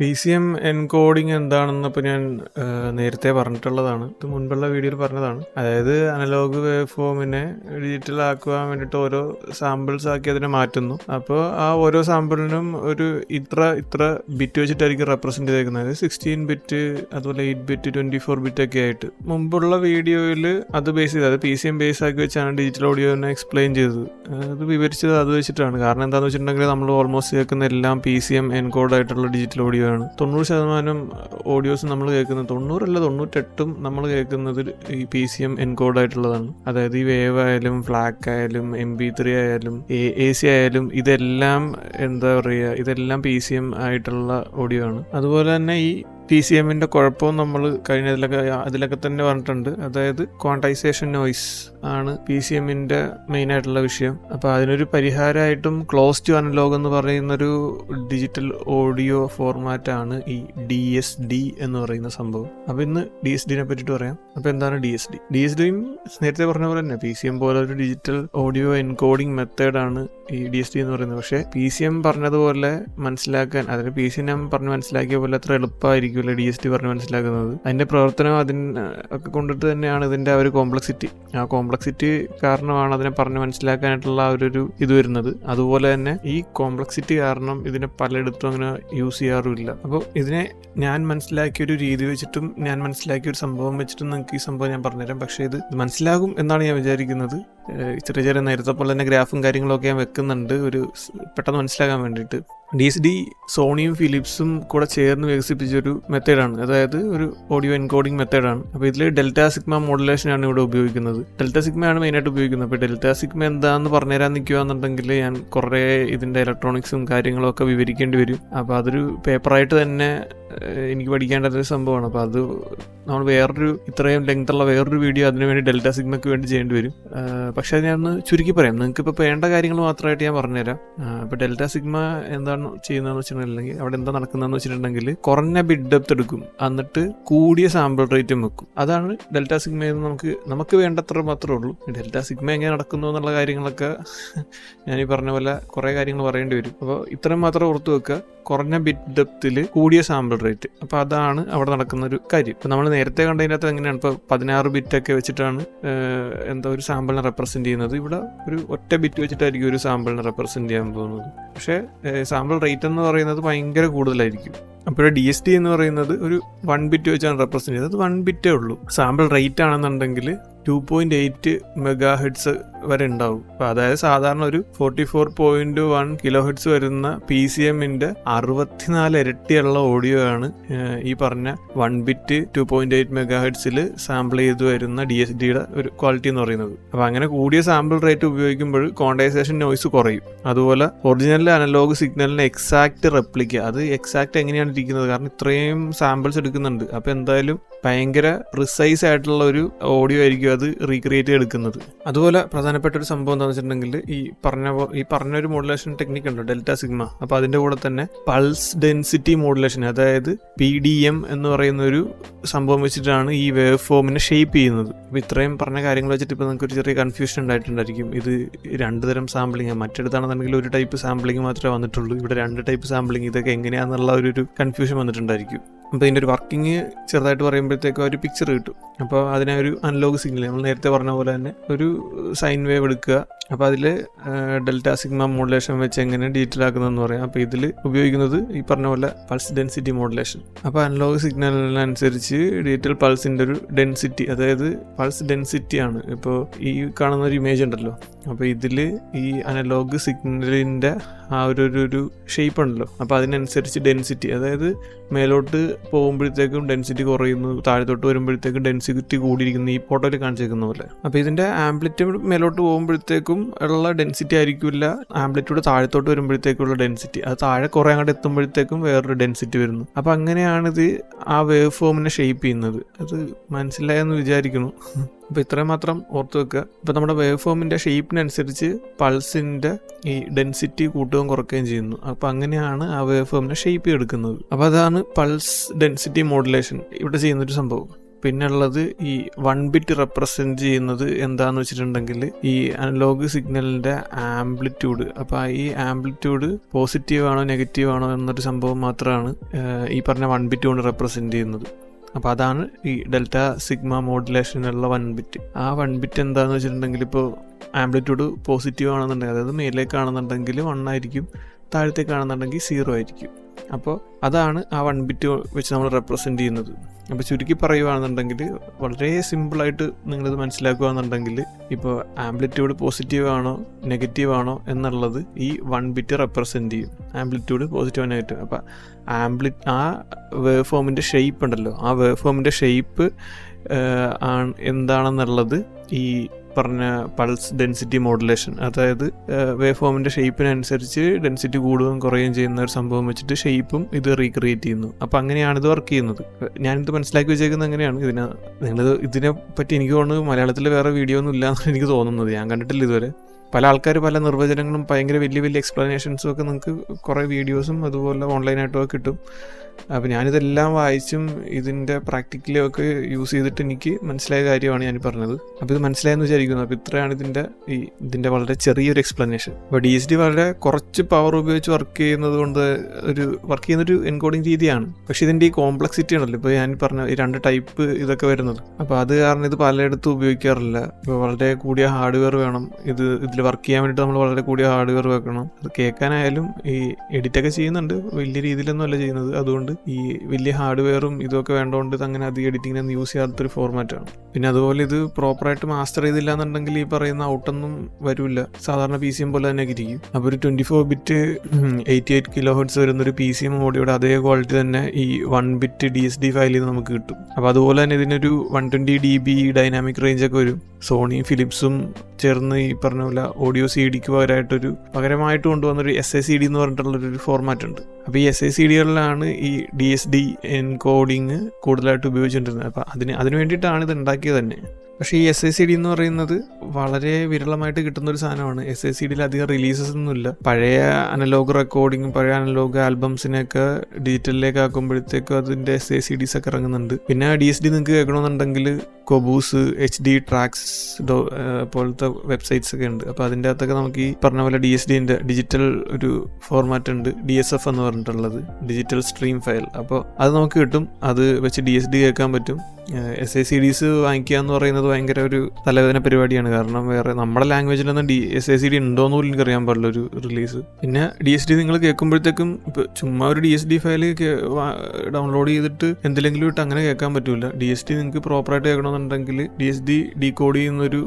PCM encoding എന്താണെന്ന് ഇപ്പോൾ ഞാൻ നേരത്തെ പറഞ്ഞിട്ടുള്ളതാണ്. ഇത് മുൻപുള്ള വീഡിയോയിൽ പറഞ്ഞതാണ്. അതായത് അനലോഗ് വേവ് ഫോമിനെ ഡിജിറ്റൽ ആക്കുവാൻ വേണ്ടിയിട്ട് ഓരോ സാമ്പിൾസ് ആക്കി അതിനെ മാറ്റുന്നു. അപ്പോൾ ആ ഓരോ സാമ്പിളിനും ഒരു ഇത്ര ബിറ്റ് വെച്ചിട്ടായിരിക്കും റെപ്രസെൻറ്റ് ചെയ്തേക്കുന്നത്. 16 ബിറ്റ്, അതുപോലെ 8 ബിറ്റ്, 24 ബിറ്റ് ഒക്കെ ആയിട്ട്. മുമ്പുള്ള വീഡിയോയിൽ അത് ബേസ് ചെയ്ത്, അത് PCM ബേസ് ആക്കി വെച്ചാണ് ഡിജിറ്റൽ ഓഡിയോനെ എക്സ്പ്ലെയിൻ ചെയ്തത്. അത് വിവരിച്ചത് അത് വെച്ചിട്ടാണ്. കാരണം എന്താണെന്ന് വെച്ചിട്ടുണ്ടെങ്കിൽ നമ്മൾ ഓൾമോസ്റ്റ് കേൾക്കുന്ന എല്ലാം PCM എൻകോഡ് ആയിട്ടുള്ള ഡിജിറ്റൽ ഓഡിയോ ആണ്. 90% ഓഡിയോസ് നമ്മൾ കേൾക്കുന്നത്, 98% നമ്മൾ കേൾക്കുന്നത് ഈ PCM എൻകോഡ് ആയിട്ടുള്ളതാണ്. അതായത് ഈ വേവ് ആയാലും ഫ്ലാക്ക് ആയാലും MP3 ആയാലും AC ആയാലും ഇതെല്ലാം എന്താ പറയുക, ഇതെല്ലാം PCM ആയിട്ടുള്ള ഓഡിയോ ആണ്. അതുപോലെ തന്നെ ഈ PCMന്റെ കുഴപ്പവും നമ്മൾ അതിലൊക്കെ തന്നെ പറഞ്ഞിട്ടുണ്ട്. അതായത് ക്വാണ്ടൈസേഷൻ നോയ്സ് ആണ് PCMന്റെ മെയിൻ ആയിട്ടുള്ള വിഷയം. അപ്പോൾ അതിനൊരു പരിഹാരമായിട്ടും ക്ലോസ് ടു അനലോഗ് എന്ന് പറയുന്നൊരു ഡിജിറ്റൽ ഓഡിയോ ഫോർമാറ്റ് ആണ് ഈ DSD എന്ന് പറയുന്ന സംഭവം. അപ്പോൾ ഇന്ന് DSDനെ പറ്റിയിട്ട് പറയാം. അപ്പോൾ എന്താണ് DSDയും നേരത്തെ പറഞ്ഞ പോലെ തന്നെ PCM പോലെ ഒരു ഡിജിറ്റൽ ഓഡിയോ എൻകോഡിംഗ് മെത്തേഡാണ് ഈ DSD എന്ന് പറയുന്നത്. പക്ഷേ PCM പറഞ്ഞതുപോലെ മനസ്സിലാക്കാൻ, അതിന് PCM പറഞ്ഞ് മനസ്സിലാക്കിയ പോലെ അത്ര എളുപ്പമായിരിക്കും DSD പറഞ്ഞ് മനസ്സിലാക്കുന്നത്. അതിന്റെ പ്രവർത്തനം ഒക്കെ കൊണ്ടിട്ട് തന്നെയാണ് ഇതിന്റെ ആ ഒരു കോംപ്ലക്സിറ്റി. ആ കോംപ്ലക്സിറ്റി കാരണമാണ് അതിനെ പറഞ്ഞ് മനസ്സിലാക്കാനായിട്ടുള്ള ആ ഒരു ഇത് വരുന്നത്. അതുപോലെ തന്നെ ഈ കോംപ്ലക്സിറ്റി കാരണം ഇതിനെ പലയിടത്തും അങ്ങനെ യൂസ് ചെയ്യാറുമില്ല. അപ്പോൾ ഇതിനെ ഞാൻ മനസ്സിലാക്കിയ ഒരു രീതി വെച്ചിട്ടും ഞാൻ മനസ്സിലാക്കിയ ഒരു സംഭവം വെച്ചിട്ടും നിങ്ങൾക്ക് ഈ സംഭവം ഞാൻ പറഞ്ഞുതരാം. പക്ഷേ ഇത് മനസ്സിലാകും എന്നാണ് ഞാൻ വിചാരിക്കുന്നത്. ചെറിയ നേരത്തെ പോലെ തന്നെ ഗ്രാഫും കാര്യങ്ങളൊക്കെ ഞാൻ വെക്കുന്നുണ്ട് ഒരു പെട്ടെന്ന് മനസ്സിലാക്കാൻ വേണ്ടിയിട്ട്. DSD സോണിയും ഫിലിപ്സും കൂടെ ചേർന്ന് വികസിപ്പിച്ചൊരു മെത്തേഡാണ്. അതായത് ഒരു ഓഡിയോ എൻകോഡിംഗ് മെത്തേഡാണ്. അപ്പോൾ ഇതിൽ ഡെൽറ്റ സിഗ്മ മോഡുലേഷനാണ് ഇവിടെ ഉപയോഗിക്കുന്നത്. ഡെൽറ്റ സിഗ്മയാണ് മെയിനായിട്ട് ഉപയോഗിക്കുന്നത്. അപ്പോൾ ഡെൽറ്റ സിഗ്മ എന്താണെന്ന് പറഞ്ഞുതരാൻ നിൽക്കുകയാണെന്നുണ്ടെങ്കിൽ ഞാൻ കുറേ ഇതിൻ്റെ ഇലക്ട്രോണിക്സും കാര്യങ്ങളും ഒക്കെ വിവരിക്കേണ്ടി വരും. അപ്പോൾ അതൊരു പേപ്പറായിട്ട് തന്നെ എനിക്ക് പഠിക്കേണ്ടതൊരു സംഭവമാണ്. അപ്പോൾ അത് നമ്മൾ ഇത്രയും ലെങ്ത്തുള്ള വേറൊരു വീഡിയോ അതിനു വേണ്ടി ഡെൽറ്റ സിഗ്മയ്ക്ക് വേണ്ടി ചെയ്യേണ്ടി വരും. പക്ഷേ അത് ഞാൻ ചുരുക്കി പറയാം. നിങ്ങൾക്ക് ഇപ്പോൾ വേണ്ട കാര്യങ്ങൾ മാത്രമായിട്ട് ഞാൻ പറഞ്ഞുതരാം. അപ്പോൾ ഡെൽറ്റ സിഗ്മ എന്താണ് ചെയ്യുന്നതെന്ന് വെച്ചിട്ടുണ്ടെങ്കിൽ, അവിടെ എന്താ നടക്കുന്നതെന്ന് വെച്ചിട്ടുണ്ടെങ്കിൽ, കുറഞ്ഞ ബിറ്റ് ഡെപ്ത് എടുക്കും, എന്നിട്ട് കൂടിയ സാമ്പിൾ റേറ്റും വെക്കും. അതാണ് ഡെൽറ്റ സിഗ്മ എന്ന് നമുക്ക് വേണ്ടത്ര മാത്രമേ ഉള്ളൂ. ഡെൽറ്റ സിഗ്മ എങ്ങനെ നടക്കുന്നു എന്നുള്ള കാര്യങ്ങളൊക്കെ ഞാൻ ഈ പറഞ്ഞ പോലെ കുറേ കാര്യങ്ങൾ പറയേണ്ടി വരും. അപ്പോൾ ഇത്രയും മാത്രം ഓർത്ത് വെക്കുക, കുറഞ്ഞ ബിറ്റ് ഡെപ്തിൽ കൂടിയ സാമ്പിൾ റേറ്റ്. അപ്പോൾ അതാണ് അവിടെ നടക്കുന്ന ഒരു കാര്യം. ഇപ്പോൾ നമ്മൾ നേരത്തെ കണ്ടതിനകത്ത് എങ്ങനെയാണ്, ഇപ്പോൾ 16 ബിറ്റൊക്കെ വെച്ചിട്ടാണ് ഒരു സാമ്പിളിനെ റെപ്രസെൻറ്റ് ചെയ്യുന്നത്. ഇവിടെ ഒരു ഒറ്റ ബിറ്റ് വെച്ചിട്ടായിരിക്കും ഒരു സാമ്പിളിനെ റെപ്രസെൻറ്റ് ചെയ്യാൻ പോകുന്നത്. പക്ഷേ സാമ്പിൾ റേറ്റ് എന്ന് പറയുന്നത് ഭയങ്കര കൂടുതലായിരിക്കും. അപ്പോൾ DSD എന്ന് പറയുന്നത് ഒരു 1 ബിറ്റ് വെച്ചാണ് റെപ്രസെൻറ്റ് ചെയ്യുന്നത്. 1 ബിറ്റേ ഉള്ളൂ. സാമ്പിൾ റേറ്റ് ആണെന്നുണ്ടെങ്കിൽ 2.8 MHz വരെ ഉണ്ടാവും. അപ്പോൾ അതായത് സാധാരണ ഒരു 44.1 kHz വരുന്ന PCMന്റെ 64 ഇരട്ടിയുള്ള ഓഡിയോ ആണ് ഈ പറഞ്ഞ 1 ബിറ്റ് 2.8 MHz സാമ്പിൾ ചെയ്ത് വരുന്ന DSDയുടെ ഒരു ക്വാളിറ്റി എന്ന് പറയുന്നത്. അപ്പോൾ അങ്ങനെ കൂടിയ സാമ്പിൾ റേറ്റ് ഉപയോഗിക്കുമ്പോൾ ക്വാണ്ടൈസേഷൻ നോയ്സ് കുറയും. അതുപോലെ ഒറിജിനൽ അനലോഗ് സിഗ്നലിന് എക്സാക്ട് റെപ്ലിക്ക, അത് എക്സാക്ട് എങ്ങനെയാണ് ഇരിക്കുന്നത്, കാരണം ഇത്രയും സാമ്പിൾസ് എടുക്കുന്നുണ്ട്. അപ്പോൾ എന്തായാലും ഭയങ്കര പ്രിസൈസ് ആയിട്ടുള്ള ഒരു ഓഡിയോ ആയിരിക്കും അത് റീക്രിയേറ്റ് എടുക്കുന്നത്. അതുപോലെ പ്രധാനപ്പെട്ട ഒരു സംഭവം എന്താണെന്ന് വെച്ചിട്ടുണ്ടെങ്കിൽ, ഈ പറഞ്ഞൊരു മോഡുലേഷൻ ടെക്നിക്ക് ഉണ്ട് ഡെൽറ്റ സിഗ്മ. അപ്പോൾ അതിൻ്റെ കൂടെ തന്നെ പൾസ് ഡെൻസിറ്റി മോഡുലേഷൻ, അതായത് PDM എന്ന് പറയുന്ന ഒരു സംഭവം വെച്ചിട്ടാണ് ഈ വേവ് ഫോമിനെ ഷേപ്പ് ചെയ്യുന്നത്. അപ്പോൾ ഇത്രയും പറഞ്ഞ കാര്യങ്ങൾ വെച്ചിട്ട് ഇപ്പോൾ നിങ്ങൾക്ക് ഒരു ചെറിയ കൺഫ്യൂഷൻ ഉണ്ടായിട്ടുണ്ടായിരിക്കും. ഇത് 2 തരം സാമ്പിളിങ്, മറ്റെടുത്താണെന്നുണ്ടെങ്കിൽ ഒരു ടൈപ്പ് സാമ്പിളിങ് മാത്രമേ വന്നിട്ടുള്ളൂ, ഇവിടെ 2 ടൈപ്പ് സാമ്പിളിങ്, ഇതൊക്കെ എങ്ങനെയാണെന്നുള്ള ഒരു കൺഫ്യൂഷൻ വന്നിട്ടുണ്ടായിരിക്കും. അപ്പോൾ ഇതിൻ്റെ ഒരു വർക്കിംഗ് ചെറുതായിട്ട് പറയുമ്പോഴത്തേക്കും ഒരു പിക്ചർ കിട്ടും. അപ്പോൾ അതിനെ ഒരു അനലോഗ് സിഗ്നൽ, നമ്മൾ നേരത്തെ പറഞ്ഞ പോലെ തന്നെ ഒരു സൈൻ വേവ് എടുക്കുക. അപ്പോൾ അതിൽ ഡെൽറ്റ സിഗ്മ മോഡുലേഷൻ വെച്ച് എങ്ങനെ ഡിജിറ്റൽ ആക്കുന്നതെന്ന് പറയാം. അപ്പോൾ ഇതിൽ ഉപയോഗിക്കുന്നത് ഈ പറഞ്ഞ പോലെ പൾസ് ഡെൻസിറ്റി മോഡുലേഷൻ. അപ്പോൾ അനലോഗ് സിഗ്നലിനനുസരിച്ച് ഡിജിറ്റൽ പൾസിൻ്റെ ഒരു ഡെൻസിറ്റി, അതായത് പൾസ് ഡെൻസിറ്റി ആണ്. ഇപ്പോൾ ഈ കാണുന്ന ഒരു ഇമേജ് ഉണ്ടല്ലോ, അപ്പോൾ ഇതിൽ ഈ അനലോഗ് സിഗ്നലിൻ്റെ ആ ഒരു ഷേപ്പ് ഉണ്ടല്ലോ, അപ്പോൾ അതിനനുസരിച്ച് ഡെൻസിറ്റി, അതായത് മേലോട്ട് പോകുമ്പോഴത്തേക്കും ഡെൻസിറ്റി കുറയുന്നു, താഴത്തോട്ട് വരുമ്പോഴത്തേക്കും ഡെൻസിറ്റി കൂടിയിരിക്കുന്നു, ഈ ഫോട്ടോയിൽ കാണിച്ചേക്കുന്ന പോലെ. അപ്പോൾ ഇതിൻ്റെ ആംപ്ലിറ്റ്യൂഡ് മേലോട്ട് പോകുമ്പോഴത്തേക്കും ഉള്ള ഡെൻസിറ്റി ആയിരിക്കില്ല ആംപ്ലിറ്റ്യൂഡ് താഴത്തോട്ട് വരുമ്പോഴത്തേക്കുള്ള ഡെൻസിറ്റി. അത് താഴെ കുറേ അങ്ങോട്ട് എത്തുമ്പോഴത്തേക്കും വേറൊരു ഡെൻസിറ്റി വരുന്നു. അപ്പോൾ അങ്ങനെയാണിത് ആ വേവ് ഫോമിനെ ഷേപ്പ് ചെയ്യുന്നത്. അത് മനസ്സിലായെന്ന് വിചാരിക്കുന്നു. അപ്പോൾ ഇത്രയും മാത്രം ഓർത്ത് വെക്കുക. ഇപ്പോൾ നമ്മുടെ വേവ് ഫോമിൻ്റെ ഷേപ്പിനനുസരിച്ച് പൾസിൻ്റെ ഈ ഡെൻസിറ്റി കൂട്ടുകയും കുറയ്ക്കുകയും ചെയ്യുന്നു. അപ്പോൾ അങ്ങനെയാണ് ആ വേവ് ഫോമിനെ ഷേപ്പ് എടുക്കുന്നത്. അപ്പോൾ അതാണ് പൾസ് ഡെൻസിറ്റി മോഡുലേഷൻ ഇവിടെ ചെയ്യുന്നൊരു സംഭവം. പിന്നെ ഉള്ളത് ഈ 1 ബിറ്റ് റെപ്രസെൻറ്റ് ചെയ്യുന്നത് എന്താണെന്ന് വെച്ചിട്ടുണ്ടെങ്കിൽ ഈ അനലോഗ് സിഗ്നലിൻ്റെ ആംപ്ലിറ്റ്യൂഡ്. അപ്പോൾ ഈ ആംപ്ലിറ്റ്യൂഡ് പോസിറ്റീവ് ആണോ നെഗറ്റീവ് ആണോ എന്നൊരു സംഭവം മാത്രമാണ് ഈ പറഞ്ഞ 1 ബിറ്റ് കൊണ്ട് റെപ്രസെൻറ്റ് ചെയ്യുന്നത്. അപ്പോൾ അതാണ് ഈ ഡെൽറ്റ സിഗ്മ മോഡുലേഷനുള്ള 1 ബിറ്റ്. ആ 1 ബിറ്റ് എന്താണെന്ന് വെച്ചിട്ടുണ്ടെങ്കിൽ ഇപ്പോൾ ആംപ്ലിറ്റ്യൂഡ് പോസിറ്റീവ് ആണെന്നുണ്ടെങ്കിൽ, അതായത് മേലേക്കാണെന്നുണ്ടെങ്കിൽ 1 ആയിരിക്കും, താഴത്തേക്കാണെന്നുണ്ടെങ്കിൽ 0 ആയിരിക്കും. അപ്പോൾ അതാണ് ആ 1 ബിറ്റ് വെച്ച് നമ്മൾ റെപ്രസെൻറ്റ് ചെയ്യുന്നത്. അപ്പോൾ ചുരുക്കി പറയുകയാണെന്നുണ്ടെങ്കിൽ വളരെ സിമ്പിളായിട്ട് നിങ്ങളിത് മനസ്സിലാക്കുകയാണെന്നുണ്ടെങ്കിൽ ഇപ്പോൾ ആംപ്ലിറ്റ്യൂഡ് പോസിറ്റീവ് ആണോ നെഗറ്റീവ് ആണോ എന്നുള്ളത് ഈ 1 ബിറ്റ് റെപ്രസെൻറ്റ് ചെയ്യും. Amplitude positive negative. അപ്പോൾ ആ വേവ് ഫോമിൻ്റെ ഷേപ്പ് ഉണ്ടല്ലോ, ആ വേവ് ഫോമിൻ്റെ ഷേപ്പ് എന്താണെന്നുള്ളത് ഈ പറഞ്ഞ പൾസ് ഡെൻസിറ്റി മോഡുലേഷൻ, അതായത് വേവ് ഫോമിൻ്റെ ഷേപ്പിനനുസരിച്ച് ഡെൻസിറ്റി കൂടുകയും കുറയുകയും ചെയ്യുന്ന ഒരു സംഭവം വെച്ചിട്ട് ഷേപ്പും ഇത് റീക്രിയേറ്റ് ചെയ്യുന്നു. അപ്പോൾ അങ്ങനെയാണ് ഇത് വർക്ക് ചെയ്യുന്നത്. ഞാനിത് മനസ്സിലാക്കി വെച്ചേക്കുന്നത് എങ്ങനെയാണ്, ഇതിനെ പറ്റി എനിക്ക് തോന്നുന്നു മലയാളത്തിൽ വേറെ വീഡിയോ ഒന്നും ഇല്ലയെന്നാണ് എനിക്ക് തോന്നുന്നത്. ഞാൻ കണ്ടിട്ടില്ല ഇതുവരെ. പല ആൾക്കാർ പല നിർവചനങ്ങളും ഭയങ്കര വലിയ വലിയ എക്സ്പ്ലനേഷൻസും ഒക്കെ നിങ്ങൾക്ക് കുറേ വീഡിയോസും അതുപോലെ ഓൺലൈനായിട്ടും ഒക്കെ കിട്ടും. അപ്പോൾ ഞാനിതെല്ലാം വായിച്ചും ഇതിൻ്റെ പ്രാക്ടിക്കലി ഒക്കെ യൂസ് ചെയ്തിട്ട് എനിക്ക് മനസ്സിലായ കാര്യമാണ് ഞാൻ പറഞ്ഞത്. അപ്പോൾ ഇത് മനസ്സിലായെന്ന് വിചാരിക്കുന്നു. അപ്പോൾ ഇത്രയാണ് ഇതിൻ്റെ വളരെ ചെറിയൊരു എക്സ്പ്ലനേഷൻ. അപ്പോൾ DSD വളരെ കുറച്ച് പവർ ഉപയോഗിച്ച് വർക്ക് ചെയ്യുന്നൊരു എൻകോഡിങ് രീതിയാണ്. പക്ഷേ ഇതിൻ്റെ ഈ കോംപ്ലക്സിറ്റി ഉണ്ടല്ലോ, ഇപ്പോൾ ഞാൻ പറഞ്ഞ ഈ 2 ടൈപ്പ് ഇതൊക്കെ വരുന്നത്, അപ്പോൾ അത് കാരണം ഇത് പലയിടത്തും ഉപയോഗിക്കാറില്ല. ഇപ്പോൾ വളരെ കൂടിയ ഹാർഡ്വെയർ വേണം, ഇതിൽ വർക്ക് ചെയ്യാൻ വേണ്ടിയിട്ട് നമ്മൾ വളരെ കൂടിയ ഹാർഡ്വെയർ വെക്കണം. അത് കേൾക്കാനായാലും ഈ എഡിറ്റൊക്കെ ചെയ്യുന്നുണ്ട്, വലിയ രീതിയിലൊന്നും അല്ല ചെയ്യുന്നത്. അതുകൊണ്ട് ഈ വലിയ ഹാർഡ്വെയറും ഇതൊക്കെ വേണ്ടതുകൊണ്ട് ഇത് അങ്ങനെ അധികം എഡിറ്റിങ്ങിനൊന്നും യൂസ് ചെയ്യാത്തൊരു ഫോർമാറ്റാണ്. പിന്നെ അതുപോലെ ഇത് പ്രോപ്പറായിട്ട് മാസ്റ്റർ ചെയ്തില്ല എന്നുണ്ടെങ്കിൽ ഈ പറയുന്ന ഔട്ടൊന്നും വരില്ല, സാധാരണ PCM പോലെ തന്നെ ഇരിക്കും. അപ്പോൾ ഒരു 24 ബിറ്റ് 88 kHz വരുന്നൊരു PCM ഓഡിയോയുടെ അതേ ക്വാളിറ്റി തന്നെ ഈ 1 ബിറ്റ് DSD ഫയലിൽ നിന്ന് നമുക്ക് കിട്ടും. അപ്പോൾ അതുപോലെ തന്നെ ഇതിനൊരു 120 dB ഡൈനാമിക് റേഞ്ചൊക്കെ വരും. സോണിയും ഫിലിപ്സും ചേർന്ന് ഈ പറഞ്ഞ പോലെ ഓഡിയോ CD-ക്ക് പകരമായിട്ട് കൊണ്ടുവന്നൊരു SACD എന്ന് പറഞ്ഞിട്ടുള്ളൊരു ഫോർമാറ്റ് ഉണ്ട്. അപ്പോൾ ഈ SACD-കളിലാണ് ഈ DSD എൻകോഡിങ് കൂടുതലായിട്ട് ഉപയോഗിച്ചുകൊണ്ടിരുന്നത്. അപ്പോൾ അതിന് വേണ്ടിയിട്ടാണ് ഇത് ഉണ്ടാക്കിയത് തന്നെ. പക്ഷേ ഈ SACD എന്ന് പറയുന്നത് വളരെ വിരളമായിട്ട് കിട്ടുന്നൊരു സാധനമാണ്. SACD-യിൽ അധികം റിലീസസ് ഒന്നുമില്ല. പഴയ അനലോഗ് റെക്കോർഡിങ്ങും പഴയ അനലോഗ് ആൽബംസിനെയൊക്കെ ഡിജിറ്റലിലേക്ക് ആക്കുമ്പോഴത്തേക്കും അതിൻ്റെ SACDs ഒക്കെ ഇറങ്ങുന്നുണ്ട്. പിന്നെ DSD നിങ്ങൾക്ക് കേൾക്കണമെന്നുണ്ടെങ്കിൽ കൊബൂസ്, HD ട്രാക്സ് പോലത്തെ വെബ്സൈറ്റ്സ് ഒക്കെ ഉണ്ട്. അപ്പോൾ അതിൻ്റെ അകത്തൊക്കെ നമുക്ക് ഈ പറഞ്ഞ പോലെ DSD-ൻ്റെ ഡിജിറ്റൽ ഒരു ഫോർമാറ്റ് ഉണ്ട്, DSF എന്ന് പറഞ്ഞിട്ടുള്ളത്, ഡിജിറ്റൽ സ്ട്രീം ഫയൽ. അപ്പോൾ അത് നമുക്ക് കിട്ടും. അത് വെച്ച് DSD കേൾക്കാൻ പറ്റും. SACDs വാങ്ങിക്കുക എന്ന് പറയുന്നത് ഭയങ്കര ഒരു തലവേദന പരിപാടിയാണ്. കാരണം വേറെ നമ്മുടെ ലാംഗ്വേജിലൊന്നും SACD ഉണ്ടോയെന്ന് പോലും എനിക്കറിയാൻ പാടില്ല ഒരു റിലീസ്. പിന്നെ DSD നിങ്ങൾ കേൾക്കുമ്പോഴത്തേക്കും ഇപ്പോൾ ചുമ്മാ ഒരു DSD ഫയൽ ഡൗൺലോഡ് ചെയ്തിട്ട് എന്തെങ്കിലും ഇട്ട് അങ്ങനെ കേൾക്കാൻ പറ്റില്ല. DSD നിങ്ങൾക്ക് പ്രോപ്പറായിട്ട് കേൾക്കണമെന്നുണ്ടെങ്കിൽ DSD ഡീകോഡ് ചെയ്യുന്നൊരു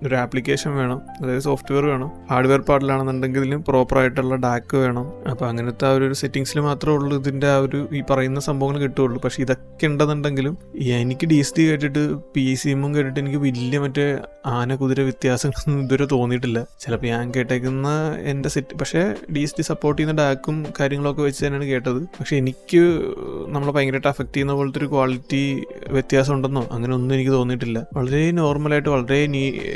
ഒരു ആപ്ലിക്കേഷൻ വേണം, അതായത് സോഫ്റ്റ്വെയർ വേണം. ഹാർഡ്വെയർ പാർട്ടിലാണെന്നുണ്ടെങ്കിൽ ഇതിന് പ്രോപ്പറായിട്ടുള്ള DAC വേണം. അപ്പോൾ അങ്ങനത്തെ ആ ഒരു സെറ്റിങ്സിൽ മാത്രമേ ഉള്ളൂ ഇതിൻ്റെ ആ ഒരു ഈ പറയുന്ന സംഭവങ്ങൾ കിട്ടുകയുള്ളൂ. പക്ഷേ ഇതൊക്കെ ഉണ്ടെന്നുണ്ടെങ്കിലും എനിക്ക് DSD കേട്ടിട്ട് PCM കേട്ടിട്ട് എനിക്ക് വലിയ മറ്റേ ആന കുതിര വ്യത്യാസങ്ങളൊന്നും ഇതുവരെ തോന്നിയിട്ടില്ല. ചിലപ്പോൾ ഞാൻ കേട്ടേക്കുന്ന എൻ്റെ പക്ഷേ DSD സപ്പോർട്ട് ചെയ്യുന്ന DAC-ഉം കാര്യങ്ങളൊക്കെ വെച്ച് തന്നെയാണ് കേട്ടത്. പക്ഷേ എനിക്ക് നമ്മളെ ഭയങ്കരമായിട്ട് അഫക്റ്റ് ചെയ്യുന്ന പോലത്തെ ഒരു ക്വാളിറ്റി വ്യത്യാസം ഉണ്ടെന്നോ അങ്ങനെ ഒന്നും എനിക്ക് തോന്നിയിട്ടില്ല. വളരെ നോർമലായിട്ട് വളരെ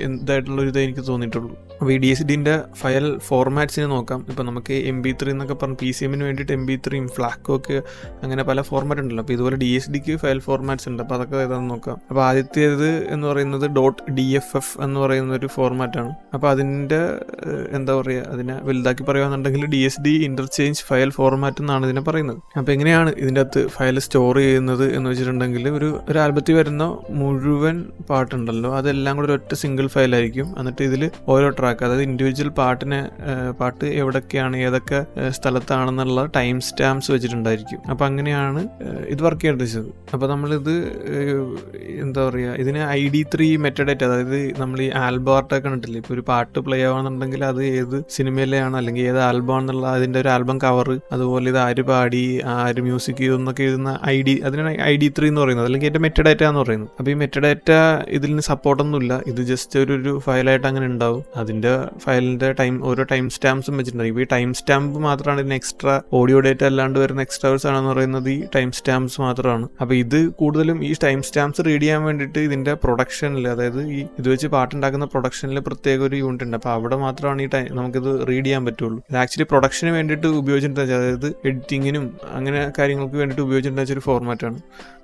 ഇതായിട്ടുള്ളൊരിതേ എനിക്ക് തോന്നിയിട്ടുള്ളൂ. അപ്പോൾ ഈ DSD-ൻ്റെ ഫയൽ ഫോർമാറ്റ്സിനെ നോക്കാം. ഇപ്പോൾ നമുക്ക് MP3 എന്നൊക്കെ പറഞ്ഞ് PCM-ന് വേണ്ടിയിട്ട് MP3യും ഫ്ലാക്കും ഒക്കെ അങ്ങനെ പല ഫോർമാറ്റ് ഉണ്ടല്ലോ. അപ്പോൾ ഇതുപോലെ DSD-ക്ക് ഫയൽ ഫോർമാറ്റ്സ് ഉണ്ട്. അപ്പോൾ അതൊക്കെ ഏതാണെന്ന് നോക്കാം. അപ്പോൾ ആദ്യത്തേത് എന്ന് പറയുന്നത് .dff എന്ന് പറയുന്ന ഒരു ഫോർമാറ്റാണ്. അപ്പോൾ അതിൻ്റെ എന്താ പറയുക, അതിനെ വലുതാക്കി പറയുകയാണെന്നുണ്ടെങ്കിൽ DSD ഇൻ്റർചേഞ്ച് ഫയൽ ഫോർമാറ്റ് എന്നാണ് ഇതിനെ പറയുന്നത്. അപ്പോൾ എങ്ങനെയാണ് ഇതിൻ്റെ അകത്ത് ഫയൽ സ്റ്റോർ ചെയ്യുന്നത് എന്ന് വെച്ചിട്ടുണ്ടെങ്കിൽ ഒരു ആൽബത്തിൽ വരുന്ന മുഴുവൻ പാട്ടുണ്ടല്ലോ അതെല്ലാം കൂടെ ഒരൊറ്റ സിംഗിൾ ഫയലായിരിക്കും. എന്നിട്ട് ഇതിൽ ഓരോ ട്രാക്ക്, അതായത് ഇൻഡിവിജ്വൽ പാട്ട് എവിടൊക്കെയാണ് ഏതൊക്കെ സ്ഥലത്താണെന്നുള്ള ടൈം സ്റ്റാമ്പ്സ് വെച്ചിട്ടുണ്ടായിരിക്കും. അപ്പോൾ അങ്ങനെയാണ് ഇത് വർക്ക് ചെയ്യേണ്ടത്. അപ്പോൾ നമ്മളിത് എന്താ പറയുക, ഇതിന് ID3 മെറ്റഡേറ്റ, അതായത് നമ്മൾ ഈ ആൽബം ആർട്ടൊക്കെ കണ്ടിട്ടില്ലേ, ഇപ്പോൾ ഒരു പാട്ട് പ്ലേ ആവുകയാണെന്നുണ്ടെങ്കിൽ അത് ഏത് സിനിമയിലെയാണ് അല്ലെങ്കിൽ ഏത് ആൽബം ആണെന്നുള്ള അതിൻ്റെ ഒരു ആൽബം കവർ, അതുപോലെ ഇത് ആര് പാടി ആര് മ്യൂസിക് ചെയ്തെന്നൊക്കെ എഴുതുന്ന അതിനാണ് ID3 എന്ന് പറയുന്നത്, അല്ലെങ്കിൽ എൻ്റെ മെറ്റഡേറ്റ എന്ന് പറയുന്നത്. അപ്പോൾ ഈ മെറ്റഡേറ്റ ഇതിന് സപ്പോർട്ടൊന്നുമില്ല. ഇത് ജസ്റ്റ് ഒരു ഫയലായിട്ട് അങ്ങനെ ഉണ്ടാവും. അതിൻ്റെ ഫയലിൻ്റെ ഓരോ ടൈം സ്റ്റാമ്പ്സും വെച്ചിട്ടുണ്ടാവും. ഇപ്പോൾ ഈ ടൈം സ്റ്റാമ്പ് മാത്രമാണ് ഇതിന് എക്സ്ട്രാ ഓഡിയോ ഡേറ്റ അല്ലാണ്ട് വരുന്ന എക്സ്ട്രാസ് ആണെന്ന് പറയുന്നത് ഈ ടൈം സ്റ്റാമ്പ്സ് മാത്രമാണ്. അപ്പോൾ ഇത് കൂടുതലും ഈ ടൈം സ്റ്റാമ്പ്സ് റീഡ് ചെയ്യാൻ വേണ്ടിയിട്ട് ഇതിൻ്റെ പ്രൊഡക്ഷനിൽ, അതായത് ഇത് വെച്ച് പാട്ടുണ്ടാക്കുന്ന പ്രൊഡക്ഷനിൽ പ്രത്യേക ഒരു യൂണിറ്റ് ഉണ്ട്. അപ്പോൾ അവിടെ മാത്രമാണ് നമുക്കിത് റീഡ് ചെയ്യാൻ പറ്റുള്ളൂ. ഇത് ആക്ച്വലി പ്രൊഡക്ഷന് വേണ്ടിയിട്ട് ഉപയോഗിച്ചിട്ടുണ്ടെന്ന് വെച്ചാൽ, അതായത് എഡിറ്റിങ്ങിനും അങ്ങനെ കാര്യങ്ങൾക്ക് വേണ്ടിയിട്ട് ഉപയോഗിച്ചിട്ടുണ്ടെന്ന് വെച്ചൊരു ഫോർമാറ്റാണ്.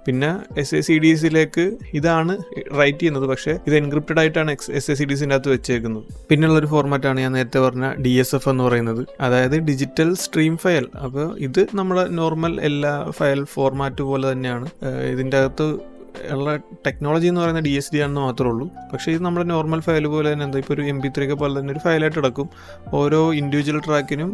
പിന്നെ SACDസിലേക്ക് ഇതാണ് റൈറ്റ് ചെയ്യുന്നത്, പക്ഷേ ഇത് എൻക്രിപ്റ്റഡ് ആയിട്ടാണ് SACDസിൻ്റെ അകത്ത് വെച്ചേക്കുന്നത്. പിന്നുള്ളൊരു ഫോർമാറ്റാണ് ഞാൻ നേരത്തെ പറഞ്ഞ DSF എന്ന് പറയുന്നത്, അതായത് ഡിജിറ്റൽ സ്ട്രീം ഫയൽ. അപ്പോൾ ഇത് നമ്മുടെ നോർമൽ എല്ലാ ഫയൽ ഫോർമാറ്റ് പോലെ തന്നെയാണ്. ഇതിൻ്റെ അകത്ത് ഉള്ള ടെക്നോളജി എന്ന് പറയുന്നത് DSD ആണെന്ന് മാത്രമേ ഉള്ളൂ. പക്ഷേ ഇത് നമ്മുടെ നോർമൽ ഫയൽ പോലെ തന്നെ ഇപ്പോൾ ഒരു MP3 ഒക്കെ പോലെ തന്നെ ഒരു ഫയലായിട്ട് കിടക്കും. ഓരോ ഇൻഡിവിജ്വൽ ട്രാക്കിനും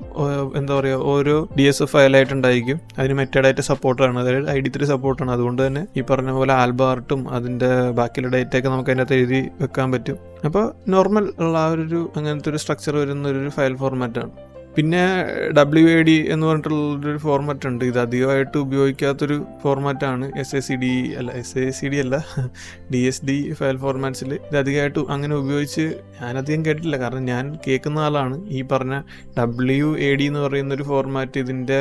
ഓരോ DSF ഫയലായിട്ട് ഉണ്ടായിരിക്കും. അതിന് മെറ്റാഡാറ്റ സപ്പോർട്ടാണ്, അതായത് ID3 സപ്പോർട്ടാണ്. അതുകൊണ്ട് തന്നെ ഈ പറഞ്ഞ പോലെ ആൽബം ആർട്ടും അതിൻ്റെ ബാക്കിയുള്ള ഡേറ്റയൊക്കെ നമുക്ക് അതിനകത്ത് എഴുതി വെക്കാൻ പറ്റും. അപ്പോൾ നോർമൽ ഉള്ള അങ്ങനത്തെ ഒരു സ്ട്രക്ചർ വരുന്ന ഒരു ഫയൽ ഫോർമാറ്റാണ്. പിന്നെ WAD എന്ന് പറഞ്ഞിട്ടുള്ളൊരു ഫോർമാറ്റ് ഉണ്ട്. ഇത് അധികമായിട്ട് ഉപയോഗിക്കാത്തൊരു ഫോർമാറ്റാണ്. SACD അല്ല DSD ഫയൽ ഫോർമാറ്റ്സിൽ ഇത് അധികമായിട്ട് അങ്ങനെ ഉപയോഗിച്ച് ഞാനധികം കേട്ടിട്ടില്ല. കാരണം ഞാൻ കേൾക്കുന്ന ആളാണ് ഈ പറഞ്ഞ WAD എന്ന് പറയുന്നൊരു ഫോർമാറ്റ്. ഇതിൻ്റെ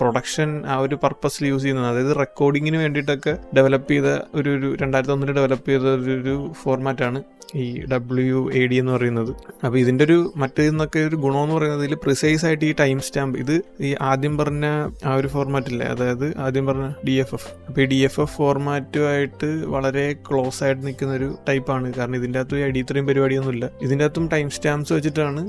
പ്രൊഡക്ഷൻ ആ ഒരു പർപ്പസിൽ യൂസ് ചെയ്യുന്നത്, അതായത് റെക്കോർഡിങ്ങിന് വേണ്ടിയിട്ടൊക്കെ ഡെവലപ്പ് ചെയ്ത ഒരു 2001 ഡെവലപ്പ് ചെയ്ത ഒരു ഫോർമാറ്റാണ് ഈ WAD എന്ന് പറയുന്നത്. അപ്പോൾ ഇതിൻ്റെ മറ്റേന്നൊക്കെ ഒരു ഗുണമെന്ന് പറയുന്നത് ഇതിൽ പ്രിസൈസ് ആയിട്ട് ഈ ടൈം സ്റ്റാമ്പ്, ഇത് ഈ ആദ്യം പറഞ്ഞ ആ ഒരു ഫോർമാറ്റില്ലേ, അതായത് ആദ്യം പറഞ്ഞ DFF. അപ്പോൾ ഈ DFF ഫോർമാറ്റുമായിട്ട് വളരെ ക്ലോസ് ആയിട്ട് നിൽക്കുന്ന ഒരു ടൈപ്പാണ്. കാരണം ഇതിൻ്റെ അകത്ത് ID3 പരിപാടിയൊന്നുമില്ല. ഇതിൻ്റെ അകത്തും ടൈം സ്റ്റാമ്പ്സ് വെച്ചിട്ടാണ്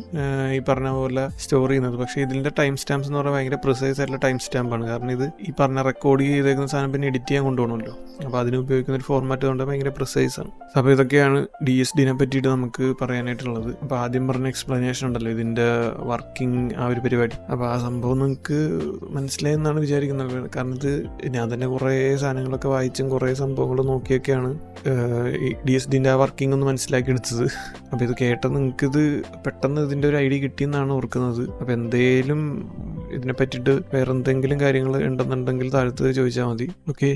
ഈ പറഞ്ഞ പോലെ സ്റ്റോർ ചെയ്യുന്നത്. പക്ഷേ ഇതിൻ്റെ ടൈം സ്റ്റാമ്പ്സ് എന്ന് പറഞ്ഞാൽ ഭയങ്കര പ്രിസൈസ് ആയിട്ടുള്ള ടൈം സ്റ്റാമ്പാണ്. കാരണം ഇത് ഈ പറഞ്ഞ റെക്കോർഡ് ചെയ്തേക്കുന്ന സാധനം പിന്നെ എഡിറ്റ് ചെയ്യാൻ കൊണ്ടുപോകണമല്ലോ. അപ്പോൾ അതിന് ഉപയോഗിക്കുന്ന ഒരു ഫോർമാറ്റ് കൊണ്ട് ഭയങ്കര പ്രിസൈസ് ആണ്. അപ്പോൾ ഇതൊക്കെയാണ് DSDനെ പറ്റിയിട്ട് നമുക്ക് പറയാനായിട്ടുള്ളത്. അപ്പോൾ ആദ്യം പറഞ്ഞ എക്സ്പ്ലനേഷൻ ഉണ്ടല്ലോ ഇതിൻ്റെ വർക്കിംഗ് ആ ഒരു പരിപാടി. അപ്പോൾ ആ സംഭവം നിങ്ങൾക്ക് മനസ്സിലായെന്നാണ് വിചാരിക്കുന്നത്. കാരണം ഇത് ഞാൻ തന്നെ കുറേ സാധനങ്ങളൊക്കെ വായിച്ചും കുറേ സംഭവങ്ങൾ നോക്കിയൊക്കെയാണ് ഈ DSDൻ്റെ ആ വർക്കിംഗ് ഒന്ന് മനസ്സിലാക്കി എടുത്തത്. അപ്പോൾ ഇത് കേട്ടത് നിങ്ങൾക്കിത് പെട്ടെന്ന് ഇതിൻ്റെ ഒരു ഐഡിയ കിട്ടിയെന്നാണ് ഓർക്കുന്നത്. അപ്പോൾ എന്തേലും ഇതിനെ പറ്റിയിട്ട് വേറെ എന്തെങ്കിലും കാര്യങ്ങൾ ഉണ്ടെന്നുണ്ടെങ്കിൽ താഴത്ത് ചോദിച്ചാൽ മതി. ഓക്കെ.